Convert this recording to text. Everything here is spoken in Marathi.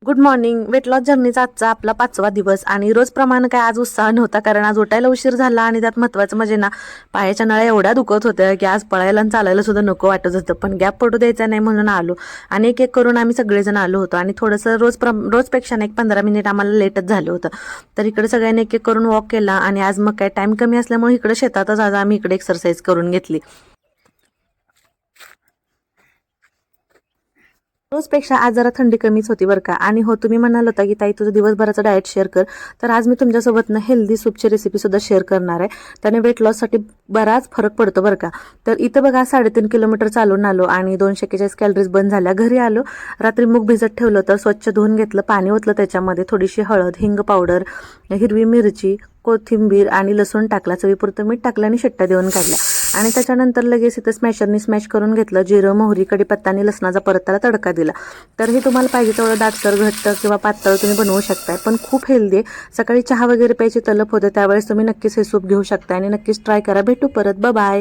Good morning. वेट लॉस जर्नीचा आजचा आपला 5वा दिवस आणि रोजप्रमाणे काय आज उत्साह नव्हता, कारण आज उठायला उशीर झाला आणि त्यात महत्त्वाचं म्हणजे ना पायाच्या नळ्या एवढ्या दुखत होत्या की आज पळायला आणि चालायला सुद्धा नको वाटत होतं. पण गॅप पडू द्यायचा नाही म्हणून आलो आणि एक एक करून आम्ही सगळेजण आलो होतो आणि थोडंसं रोजपेक्षा एक 15 मिनिट आम्हाला लेटच झालं होतं. तर इकडे सगळ्यांनी एक एक करून वॉक केला आणि आज मग काय टाईम कमी असल्यामुळे इकडे शेतातच आज आम्ही इकडे एक्सरसाइज करून घेतली. रोजपेक्षा आज जरा थंडी कमीच होती बरं का. आणि हो, तुम्ही म्हणाल होता की ताई तुझं दिवसभराचं डाएट शेअर कर, तर आज मी तुमच्यासोबत ना हेल्दी सूपची रेसिपी सुद्धा शेअर करणार आहे. त्याने वेट लॉससाठी बराच फरक पडतो बरं का. तर इथं बघा 3.5 किलोमीटर चालून आलो आणि 241 कॅलरीज बंद झाल्या. घरी आलो, रात्री मूग भिजत ठेवलं तर स्वच्छ धुवून घेतलं, पाणी ओतलं, त्याच्यामध्ये थोडीशी हळद, हिंग पावडर, हिरवी मिरची, कोथिंबीर आणि लसूण टाकला, चवीपुरतं मीठ टाकलं आणि शिट्ट्या देऊन काढल्या. आणि त्याच्यानंतर लगेच इथं स्मॅशरनी स्मॅश करून घेतलं. जिरं, मोहरी, कढीपत्ता आणि लसणाचा परत त्याला तडका दिला. तर हे तुम्हाला पाहिजे तेवढं दाटसर, घट्ट किंवा पातळ तुम्ही बनवू शकताय, पण खूप हेल्दी आहे. सकाळी चहा वगैरे प्यायची तलप होते त्यावेळेस तुम्ही नक्कीच हे सूप घेऊ शकता आणि नक्कीच ट्राय करा. भेटू परत. बाय.